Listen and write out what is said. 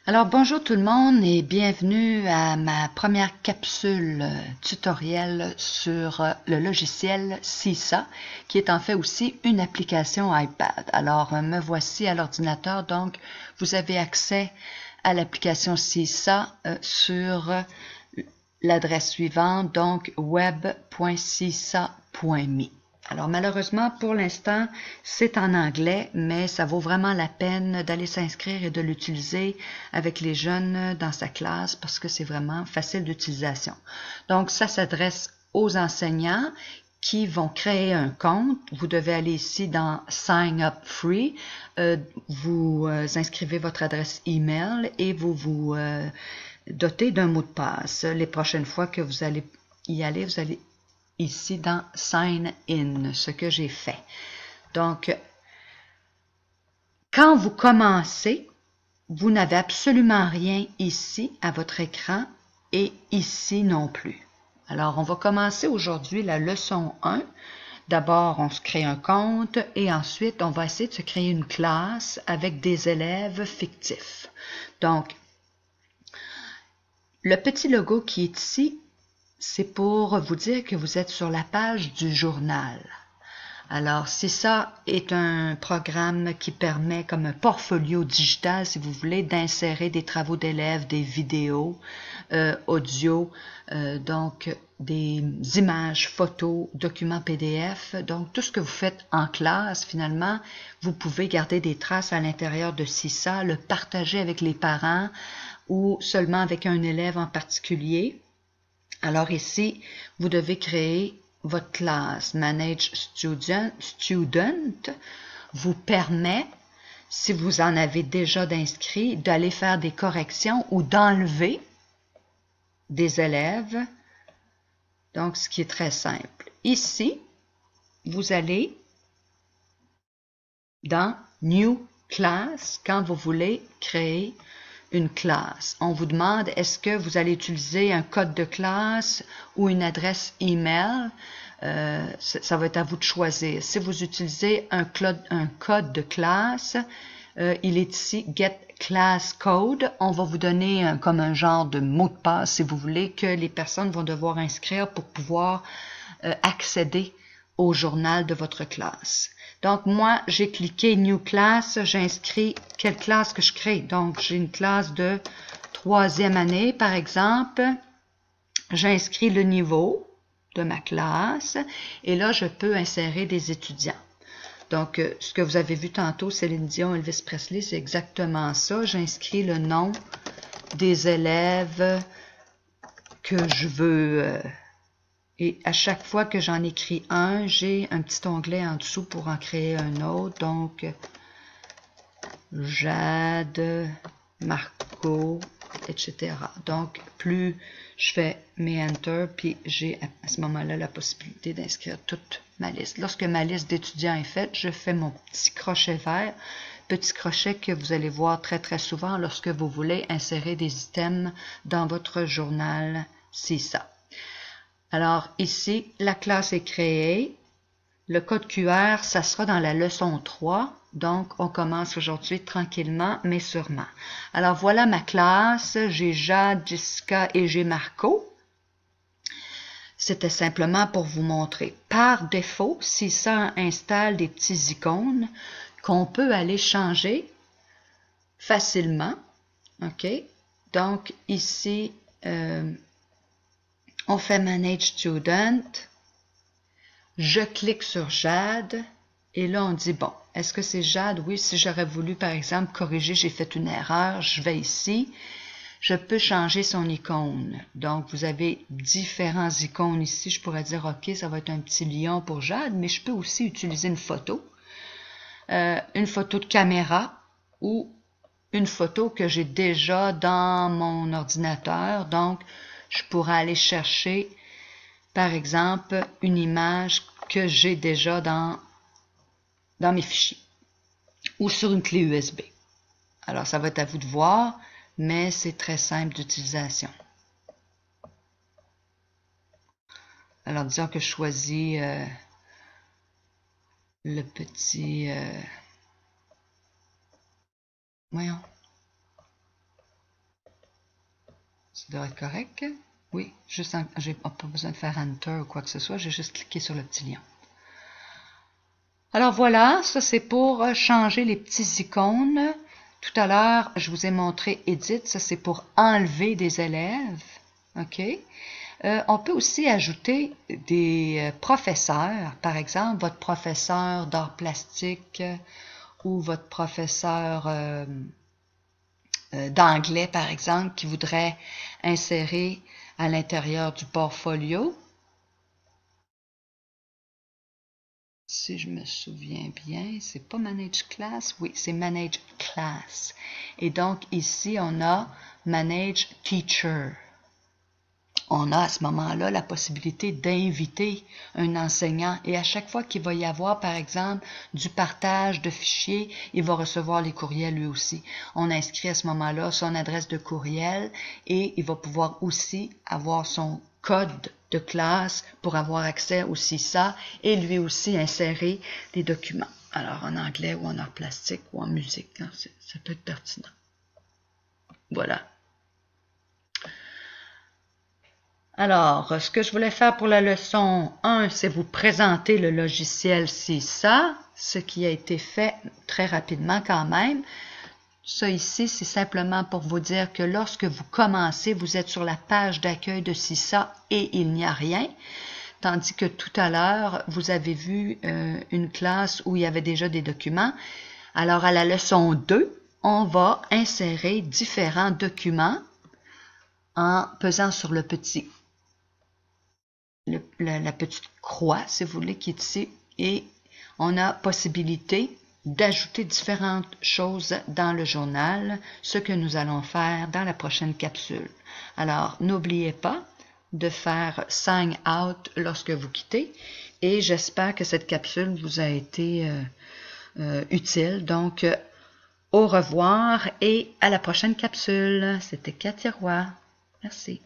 Alors bonjour tout le monde et bienvenue à ma première capsule tutoriel sur le logiciel Seesaw qui est en fait aussi une application iPad. Alors me voici à l'ordinateur, donc vous avez accès à l'application Seesaw sur l'adresse suivante, donc web.seesaw.me. Alors malheureusement, pour l'instant, c'est en anglais, mais ça vaut vraiment la peine d'aller s'inscrire et de l'utiliser avec les jeunes dans sa classe parce que c'est vraiment facile d'utilisation. Donc ça s'adresse aux enseignants qui vont créer un compte. Vous devez aller ici dans Sign Up Free. Vous inscrivez votre adresse email et vous vous dotez d'un mot de passe. Les prochaines fois que vous allez y aller, vous allez ici dans Sign In, ce que j'ai fait. Donc, quand vous commencez, vous n'avez absolument rien ici à votre écran et ici non plus. Alors, on va commencer aujourd'hui la leçon 1. D'abord, on se crée un compte et ensuite, on va essayer de se créer une classe avec des élèves fictifs. Donc, le petit logo qui est ici, c'est pour vous dire que vous êtes sur la page du journal. Alors, Seesaw est un programme qui permet, comme un portfolio digital, si vous voulez, d'insérer des travaux d'élèves, des vidéos, audio, donc des images, photos, documents PDF. Donc, tout ce que vous faites en classe, finalement, vous pouvez garder des traces à l'intérieur de Seesaw, le partager avec les parents ou seulement avec un élève en particulier. Alors ici, vous devez créer votre classe. Manage Student vous permet, si vous en avez déjà d'inscrits, d'aller faire des corrections ou d'enlever des élèves. Donc, ce qui est très simple. Ici, vous allez dans New Class quand vous voulez créer une classe. On vous demande est-ce que vous allez utiliser un code de classe ou une adresse email. Ça va être à vous de choisir. Si vous utilisez un code de classe, il est ici Get Class Code. On va vous donner comme un genre de mot de passe, si vous voulez, que les personnes vont devoir inscrire pour pouvoir accéder au journal de votre classe. Donc, moi, j'ai cliqué New Class, j'inscris quelle classe que je crée. Donc, j'ai une classe de 3e année, par exemple. J'inscris le niveau de ma classe et là, je peux insérer des étudiants. Donc, ce que vous avez vu tantôt, Céline Dion, Elvis Presley, c'est exactement ça. J'inscris le nom des élèves que je veux. Et à chaque fois que j'en écris un, j'ai un petit onglet en dessous pour en créer un autre. Donc, Jade, Marco, etc. Donc, plus je fais mes Enter, puis j'ai à ce moment-là la possibilité d'inscrire toute ma liste. Lorsque ma liste d'étudiants est faite, je fais mon petit crochet vert, petit crochet que vous allez voir très très souvent lorsque vous voulez insérer des items dans votre journal Seesaw. Alors ici, la classe est créée. Le code QR, ça sera dans la leçon 3. Donc, on commence aujourd'hui tranquillement, mais sûrement. Alors, voilà ma classe. J'ai Jade, Jessica et j'ai Marco. C'était simplement pour vous montrer. Par défaut, si ça installe des petits icônes qu'on peut aller changer facilement. OK? Donc, ici, on fait Manage Student. Je clique sur Jade et là on dit bon, est-ce que c'est Jade? Oui, si j'aurais voulu par exemple corriger, j'ai fait une erreur, je vais ici, je peux changer son icône. Donc vous avez différents icônes ici, je pourrais dire ok, ça va être un petit lion pour Jade, mais je peux aussi utiliser une photo de caméra ou une photo que j'ai déjà dans mon ordinateur. Donc je pourrais aller chercher par exemple, une image que j'ai déjà dans mes fichiers ou sur une clé USB. Alors, ça va être à vous de voir, mais c'est très simple d'utilisation. Alors, disons que je choisis le petit... voyons. Ça devrait être correct. Oui, juste j'ai pas besoin de faire Enter ou quoi que ce soit, j'ai juste cliqué sur le petit lion. Alors voilà, ça c'est pour changer les petits icônes. Tout à l'heure, je vous ai montré Edit, ça c'est pour enlever des élèves. OK? On peut aussi ajouter des professeurs, par exemple votre professeur d'art plastique ou votre professeur d'anglais, par exemple, qui voudrait insérer à l'intérieur du portfolio. Si je me souviens bien, c'est pas Manage Class? Oui, c'est Manage Class. Et donc, ici, on a Manage Teacher. On a à ce moment-là la possibilité d'inviter un enseignant et à chaque fois qu'il va y avoir, par exemple, du partage de fichiers, il va recevoir les courriels lui aussi. On inscrit à ce moment-là son adresse de courriel et il va pouvoir aussi avoir son code de classe pour avoir accès aussi ça et lui aussi insérer des documents. Alors en anglais ou en art plastique ou en musique, hein, ça peut être pertinent. Voilà. Alors, ce que je voulais faire pour la leçon 1, c'est vous présenter le logiciel CISA, ce qui a été fait très rapidement quand même. Ça ici, c'est simplement pour vous dire que lorsque vous commencez, vous êtes sur la page d'accueil de CISA et il n'y a rien. Tandis que tout à l'heure, vous avez vu une classe où il y avait déjà des documents. Alors, à la leçon 2, on va insérer différents documents en pesant sur le petit la petite croix, si vous voulez, qui est ici, et on a possibilité d'ajouter différentes choses dans le journal, ce que nous allons faire dans la prochaine capsule. Alors, n'oubliez pas de faire sign out lorsque vous quittez, et j'espère que cette capsule vous a été utile. Donc, au revoir et à la prochaine capsule. C'était Katia Roy. Merci.